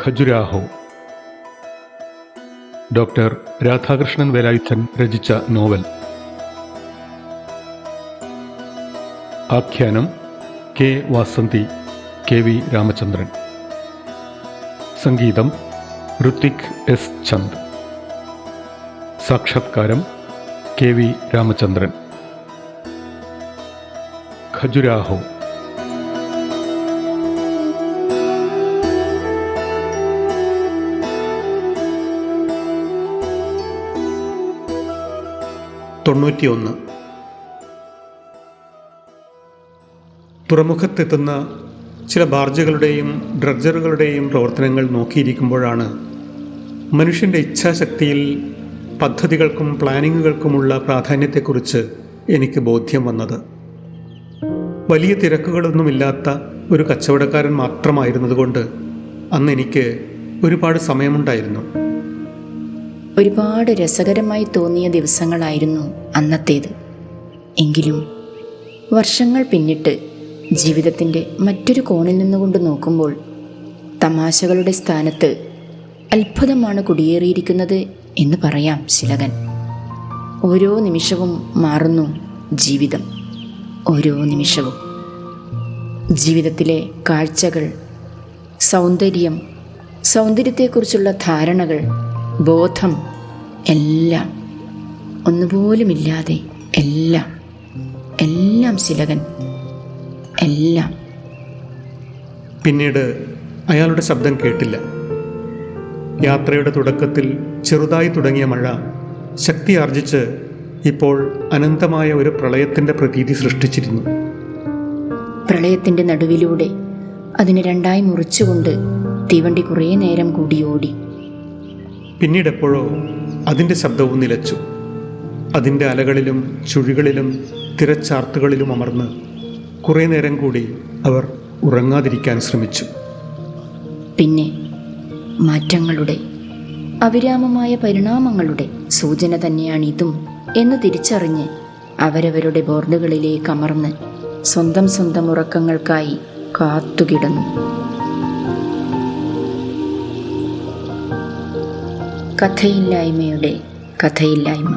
Khajuraho. Doctor Radhakrishnan Velayudhan രചിച്ച നോവൽ. ആഖ്യാനം കെ വാസന്തി, കെ വി രാമചന്ദ്രൻ. സംഗീതം ഋത്വിക് എസ് ചന്ദ്. സാക്ഷാത്കാരം കെ വി രാമചന്ദ്രൻ. ഖജുരാഹോ. തൊണ്ണൂറ്റിയൊന്ന്. തുറമുഖത്തെത്തുന്ന ചില ബാർജുകളുടെയും ഡ്രഡ്ജറുകളുടെയും പ്രവർത്തനങ്ങൾ നോക്കിയിരിക്കുമ്പോഴാണ് മനുഷ്യൻ്റെ ഇച്ഛാശക്തിയിൽ പദ്ധതികൾക്കും പ്ലാനിങ്ങുകൾക്കുമുള്ള പ്രാധാന്യത്തെക്കുറിച്ച് എനിക്ക് ബോധ്യം വന്നത്. വലിയ തിരക്കുകളൊന്നുമില്ലാത്ത ഒരു കച്ചവടക്കാരൻ മാത്രമായിരുന്നതുകൊണ്ട് അന്ന് എനിക്ക് ഒരുപാട് സമയമുണ്ടായിരുന്നു. ഒരുപാട് രസകരമായി തോന്നിയ ദിവസങ്ങളായിരുന്നു അന്നത്തേത്. എങ്കിലും വർഷങ്ങൾ പിന്നിട്ട് ജീവിതത്തിൻ്റെ മറ്റൊരു കോണിൽ നിന്നുകൊണ്ട് നോക്കുമ്പോൾ തമാശകളുടെ സ്ഥാനത്ത് അത്ഭുതമാണ് കുടിയേറിയിരിക്കുന്നത് എന്ന് പറയാം ശിലകൻ. ഓരോ നിമിഷവും മാറുന്നു ജീവിതം. ഓരോ നിമിഷവും ജീവിതത്തിലെ കാഴ്ചകൾ, സൗന്ദര്യം, സൗന്ദര്യത്തെക്കുറിച്ചുള്ള ധാരണകൾ, ബോധം, എല്ലാം ഒന്നുപോലുമില്ലാതെ എല്ലാം എല്ലാം ശിലകൻ, എല്ലാം. പിന്നീട് അയാളുടെ ശബ്ദം കേട്ടില്ല. യാത്രയുടെ തുടക്കത്തിൽ ചെറുതായി തുടങ്ങിയ മഴ ശക്തിയാർജിച്ച് ഇപ്പോൾ അനന്തമായ ഒരു പ്രളയത്തിൻ്റെ പ്രതീതി സൃഷ്ടിച്ചിരുന്നു. പ്രളയത്തിൻ്റെ നടുവിലൂടെ അതിനെ രണ്ടായി മുറിച്ചുകൊണ്ട് തീവണ്ടി കുറേ നേരം കൂടി ഓടി. പിന്നീടെപ്പോഴോ അതിൻ്റെ ശബ്ദവും നിലച്ചു. അതിൻ്റെ അലകളിലും ചുഴികളിലും തിരച്ചാർത്തുകളിലും അമർന്ന് കുറേ നേരം കൂടി അവർ ഉറങ്ങാതിരിക്കാൻ ശ്രമിച്ചു. പിന്നെ മാറ്റങ്ങളുടെ, അവിരാമമായ പരിണാമങ്ങളുടെ സൂചന തന്നെയാണിതും എന്ന് തിരിച്ചറിഞ്ഞ് അവരവരുടെ ബോർഡുകളിലേക്ക് അമർന്ന് സ്വന്തം സ്വന്തം ഉറക്കങ്ങൾക്കായി കാത്തുകിടന്നു. കഥയില്ലായ്മയുടെ കഥയില്ലായ്മ.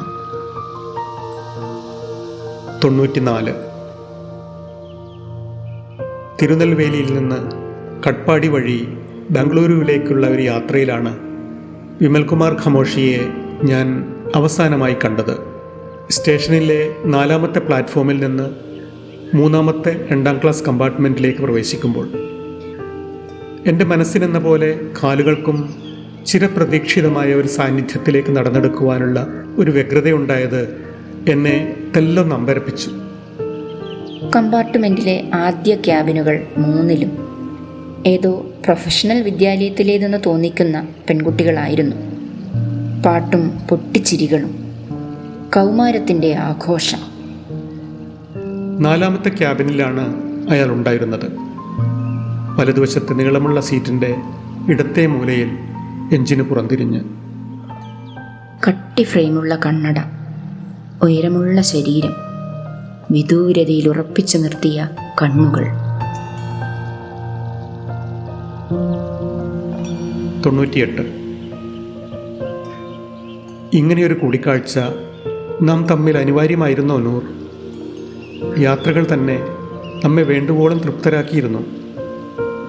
94. തിരുനെൽവേലിയിൽ നിന്ന് കട്പാടി വഴി ബംഗളൂരുവിലേക്കുള്ള ഒരു യാത്രയിലാണ് വിമൽകുമാർ ഖമോഷിയെ ഞാൻ അവസാനമായി കണ്ടത്. സ്റ്റേഷനിലെ 4ാമത്തെ പ്ലാറ്റ്ഫോമിൽ നിന്ന് 3ാമത്തെ 2ാം ക്ലാസ് കമ്പാർട്ട്മെൻറ്റിലേക്ക് പ്രവേശിക്കുമ്പോൾ എൻ്റെ മനസ്സിനെന്ന പോലെ കാലുകൾക്കും ചിരപ്രതീക്ഷിതമായ ഒരു സാന്നിധ്യത്തിലേക്ക് നടന്നെടുക്കുവാനുള്ള ഒരു വ്യഗ്രതയുണ്ടായത് എന്നെ തെല്ലൊന്ന് അമ്പരപ്പിച്ചു. കമ്പാർട്ട്മെൻറ്റിലെ ആദ്യ ക്യാബിനുകൾ 3ലും ഏതോ പ്രൊഫഷണൽ വിദ്യാലയത്തിലേതെന്ന് തോന്നിക്കുന്ന പെൺകുട്ടികളായിരുന്നു. പാട്ടും പൊട്ടിച്ചിരികളും, കൗമാരത്തിൻ്റെ ആഘോഷം. 4ാമത്തെ ക്യാബിനിലാണ് അയാൾ ഉണ്ടായിരുന്നത്. വലതുവശത്തെ നീളമുള്ള സീറ്റിൻ്റെ ഇടത്തെ മൂലയിൽ എഞ്ചിന് പുറംതിരിഞ്ഞ്. കട്ടി ഫ്രെയിമുള്ള കണ്ണട, ഉയരമുള്ള ശരീരം, വിദൂരതയിൽ ഉറപ്പിച്ചു നിർത്തിയ കണ്ണുകൾ. 98. ഇങ്ങനെയൊരു കൂടിക്കാഴ്ച നാം തമ്മിൽ അനിവാര്യമായിരുന്നോ നൂർ? യാത്രകൾ തന്നെ നമ്മെ വേണ്ടുവോളം തൃപ്തരാക്കിയിരുന്നു.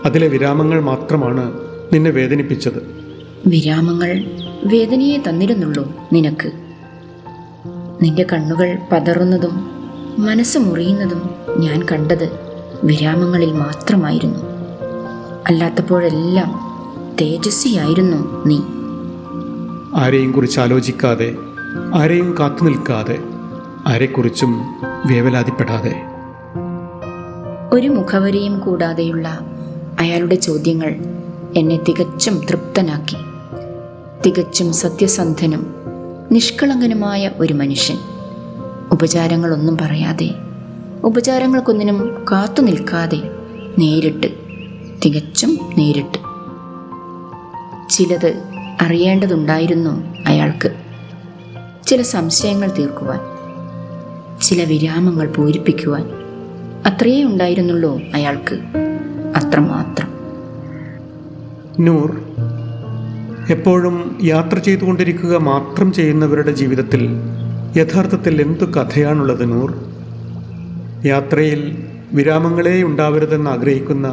അതിലെ വിരാമങ്ങൾ മാത്രമാണ് നിന്നെ വേദനിപ്പിച്ചത്. വിരാമങ്ങൾ വേദനയെ തന്നിരുന്നുള്ളൂ നിനക്ക്. നിന്റെ കണ്ണുകൾ പതറുന്നതും മനസ്സ് മുറിയുന്നതും ഞാൻ കണ്ടത് വിരാമങ്ങളിൽ മാത്രമായിരുന്നു. അല്ലാത്തപ്പോഴെല്ലാം തേജസ്വിയായിരുന്നു നീ. ആരെയും കുറിച്ച് ആലോചിക്കാതെ, ആരെയും കാത്തു നിൽക്കാതെ, ആരെക്കുറിച്ചും വേവലാതിപ്പെടാതെ. ഒരു മുഖവരിയും കൂടാതെയുള്ള അയാളുടെ ചോദ്യങ്ങൾ എന്നെ തികച്ചും തൃപ്തനാക്കി. തികച്ചും സത്യസന്ധനും നിഷ്കളങ്കനുമായ ഒരു മനുഷ്യൻ. ഉപചാരങ്ങളൊന്നും പറയാതെ, ഉപചാരങ്ങൾക്കൊന്നിനും കാത്തു നിൽക്കാതെ, നേരിട്ട്, തികച്ചും നേരിട്ട്. ചിലത് അറിയേണ്ടതുണ്ടായിരുന്നു അയാൾക്ക്. ചില സംശയങ്ങൾ തീർക്കുവാൻ, ചില വിരാമങ്ങൾ പൂരിപ്പിക്കുവാൻ. അത്രയേ ഉണ്ടായിരുന്നുള്ളൂ അയാൾക്ക്, അത്രമാത്രം. നൂർ, എപ്പോഴും യാത്ര ചെയ്തുകൊണ്ടിരിക്കുക മാത്രം ചെയ്യുന്നവരുടെ ജീവിതത്തിൽ യഥാർത്ഥത്തിൽ എന്തു കഥയാണുള്ളത് നൂർ? യാത്രയിൽ വിരാമങ്ങളേ ഉണ്ടാവരുതെന്ന് ആഗ്രഹിക്കുന്ന,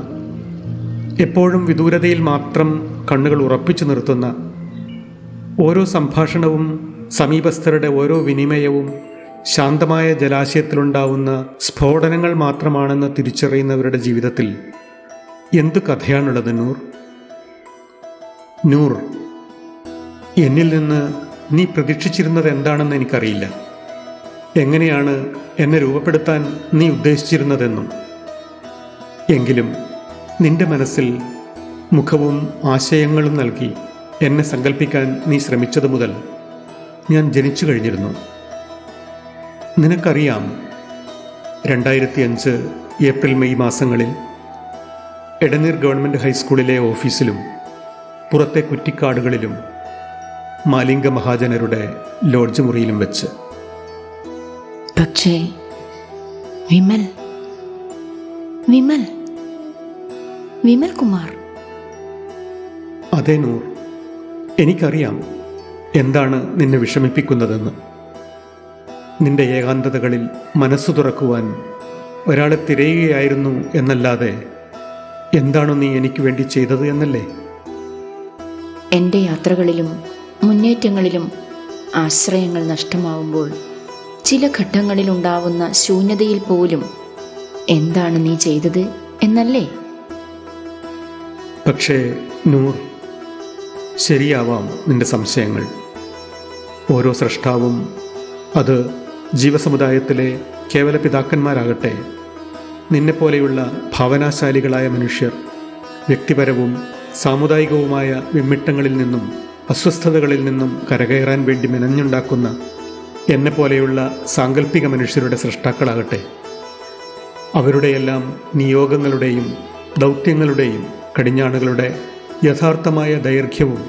എപ്പോഴും വിദൂരതയിൽ മാത്രം കണ്ണുകൾ ഉറപ്പിച്ചു നിർത്തുന്ന, ഓരോ സംഭാഷണവും സമീപസ്ഥരുടെ ഓരോ വിനിമയവും ശാന്തമായ ജലാശയത്തിലുണ്ടാവുന്ന സ്ഫോടനങ്ങൾ മാത്രമാണെന്ന് തിരിച്ചറിയുന്നവരുടെ ജീവിതത്തിൽ എന്തു കഥയാണുള്ളത് നൂർ? നൂർ, എന്നിൽ നിന്ന് നീ പ്രതീക്ഷിച്ചിരുന്നത് എന്താണെന്ന് എനിക്കറിയില്ല. എങ്ങനെയാണ് എന്നെ രൂപപ്പെടുത്താൻ നീ ഉദ്ദേശിച്ചിരുന്നതെന്നും. എങ്കിലും നിന്റെ മനസ്സിൽ മുഖവും ആശയങ്ങളും നൽകി എന്നെ സങ്കല്പിക്കാൻ നീ ശ്രമിച്ചതു മുതൽ ഞാൻ ജനിച്ചു കഴിഞ്ഞിരുന്നു. നിനക്കറിയാം, 2005 ഏപ്രിൽ മെയ് മാസങ്ങളിൽ എടനീർ ഗവൺമെൻറ് ഹൈസ്കൂളിലെ ഓഫീസിലും പുറത്തെ കുറ്റിക്കാടുകളിലും മാലിംഗ മഹാജനരുടെ ലോഡ്ജ് മുറിയിലും വെച്ച്. പക്ഷേ വിമൽ വിമൽ വിമൽ കുമാർ. അതേ നൂർ, എനിക്കറിയാം എന്താണ് നിന്നെ വിഷമിപ്പിക്കുന്നതെന്ന്. നിന്റെ ഏകാന്തതകളിൽ മനസ്സു തുറക്കുവാൻ ഒരാളെ തിരയുകയായിരുന്നു എന്നല്ലാതെ എന്താണോ നീ എനിക്ക് വേണ്ടി ചെയ്തത് എന്നല്ലേ? എൻ്റെ യാത്രകളിലും മുന്നേറ്റങ്ങളിലും ആശ്രയങ്ങൾ നഷ്ടമാവുമ്പോൾ ചില ഘട്ടങ്ങളിലുണ്ടാവുന്ന ശൂന്യതയിൽ പോലും എന്താണ് നീ ചെയ്തത് എന്നല്ലേ? പക്ഷേ നൂർ, ശരിയാവാം നിന്റെ സംശയങ്ങൾ. ഓരോ സ്രഷ്ടാവും, അത് ജീവസമുദായത്തിലെ കേവല പിതാക്കന്മാരാകട്ടെ, നിന്നെപ്പോലെയുള്ള ഭാവനാശാലികളായ മനുഷ്യർ, വ്യക്തിപരവും സാമുദായികവുമായ വിമ്മിട്ടങ്ങളിൽ നിന്നും അസ്വസ്ഥതകളിൽ നിന്നും കരകയറാൻ വേണ്ടി മെനഞ്ഞുണ്ടാക്കുന്ന എന്നെപ്പോലെയുള്ള സാങ്കല്പിക മനുഷ്യരുടെ സൃഷ്ടാക്കളാകട്ടെ, അവരുടെയെല്ലാം നിയോഗങ്ങളുടെയും ദൗത്യങ്ങളുടെയും കടിഞ്ഞാണുകളുടെ യഥാർത്ഥമായ ദൈർഘ്യവും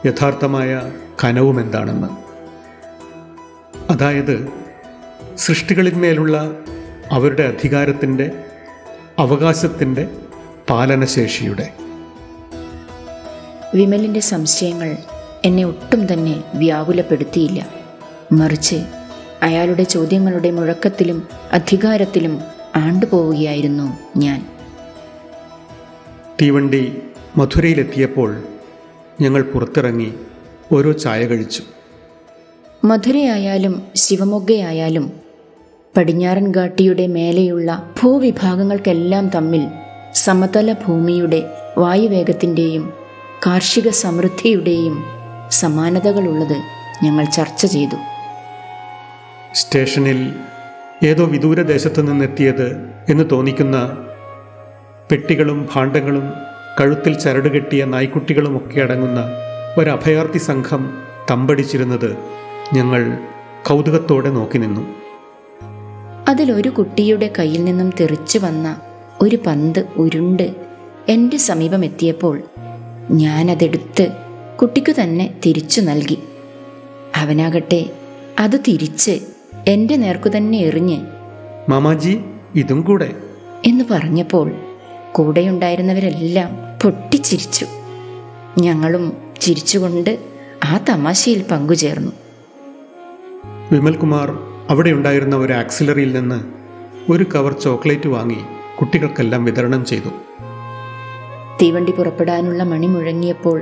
യഥാർത്ഥമായ കനവും എന്താണെന്ന്. അതായത് സൃഷ്ടികളിന്മേലുള്ള അവരുടെ അധികാരത്തിൻ്റെ, അവകാശത്തിൻ്റെ പാലനശേഷിയുടെ. വിമലിൻ്റെ സംശയങ്ങൾ എന്നെ ഒട്ടും തന്നെ വ്യാകുലപ്പെടുത്തിയില്ല. മറിച്ച് അയാളുടെ ചോദ്യങ്ങളുടെ മുഴക്കത്തിലും അധികാരത്തിലും ആണ്ടുപോവുകയായിരുന്നു ഞാൻ. തീവണ്ടി മധുരയിലെത്തിയപ്പോൾ ഞങ്ങൾ പുറത്തിറങ്ങി ഓരോ ചായ കഴിച്ചു. മധുരയായാലും ശിവമൊഗ്ഗയായാലും പടിഞ്ഞാറൻ ഘാട്ടിയുടെ മേലെയുള്ള ഭൂവിഭാഗങ്ങൾക്കെല്ലാം തമ്മിൽ സമതല ഭൂമിയുടെ വായുവേഗത്തിൻ്റെയും കാർഷിക സമൃദ്ധിയുടെയും സമാനതകളുള്ളത് ഞങ്ങൾ ചർച്ച ചെയ്തു. സ്റ്റേഷനിൽ ഏതോ വിദൂര ദേശത്തു നിന്നെത്തിയത് എന്ന് തോന്നിക്കുന്ന പെട്ടികളും ഭാണ്ഡങ്ങളും കഴുത്തിൽ ചരടുകെട്ടിയ നായ്ക്കുട്ടികളുമൊക്കെ അടങ്ങുന്ന ഒരഭയാർത്ഥി സംഘം തമ്പടിച്ചിരുന്നത് ഞങ്ങൾ കൗതുകത്തോടെ നോക്കി നിന്നു. അതിലൊരു കുട്ടിയുടെ കയ്യിൽ നിന്നും തെറിച്ചു വന്ന ഒരു പന്ത് ഉരുണ്ട് എൻ്റെ സമീപമെത്തിയപ്പോൾ ഞാനതെടുത്ത് കുട്ടിക്കു തന്നെ തിരിച്ചു നൽകി. അവനാകട്ടെ അത് തിരിച്ച് എൻ്റെ നേർക്കു തന്നെ എറിഞ്ഞ് മാമാജി ഇതും കൂടെ എന്ന് പറഞ്ഞപ്പോൾ കൂടെയുണ്ടായിരുന്നവരെല്ലാം പൊട്ടിച്ചിരിച്ചു. ഞങ്ങളും ചിരിച്ചുകൊണ്ട് ആ തമാശയിൽ പങ്കുചേർന്നു. വിമൽകുമാർ അവിടെ ഉണ്ടായിരുന്ന ഒരു ആക്സിലറിയിൽ നിന്ന് ഒരു കവർ ചോക്ലേറ്റ് വാങ്ങി കുട്ടികൾക്കെല്ലാം വിതരണം ചെയ്തു. തീവണ്ടി പുറപ്പെടാനുള്ള മണി മുഴങ്ങിയപ്പോൾ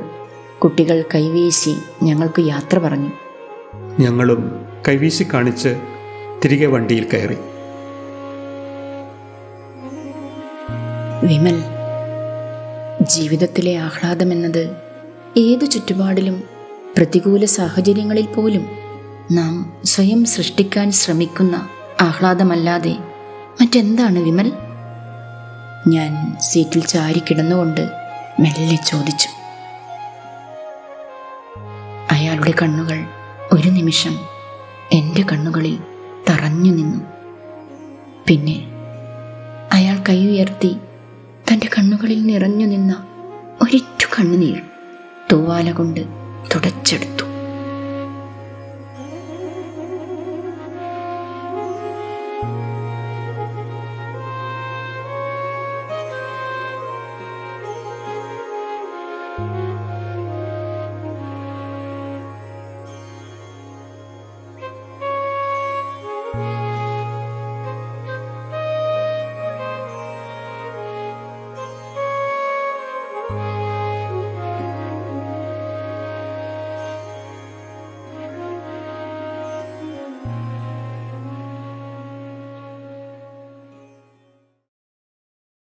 കുട്ടികൾ കൈവീശി ഞങ്ങൾക്ക് യാത്ര പറഞ്ഞു. ഞങ്ങളും കൈവീശി കാണിച്ച് തിരികെ വണ്ടിയിൽ കയറി. വിമൽ, ജീവിതത്തിലെ ആഹ്ലാദമെന്നത് ഏതു ചുറ്റുപാടിലും പ്രതികൂല സാഹചര്യങ്ങളിൽ പോലും നാം സ്വയം സൃഷ്ടിക്കാൻ ശ്രമിക്കുന്ന ആഹ്ലാദമല്ലാതെ മറ്റെന്താണ് വിമൽ? ഞാൻ സീറ്റിൽ ചാരിക്കിടന്നുകൊണ്ട് മെല്ലെ ചോദിച്ചു. അയാളുടെ കണ്ണുകൾ ഒരു നിമിഷം എൻ്റെ കണ്ണുകളിൽ തറഞ്ഞു നിന്നു. പിന്നെ അയാൾ കൈ ഉയർത്തി തൻ്റെ കണ്ണുകളിൽ നിറഞ്ഞു നിന്ന ഒരിറ്റു കണ്ണുനീർ തൂവാല കൊണ്ട് തുടച്ചെടുത്തു.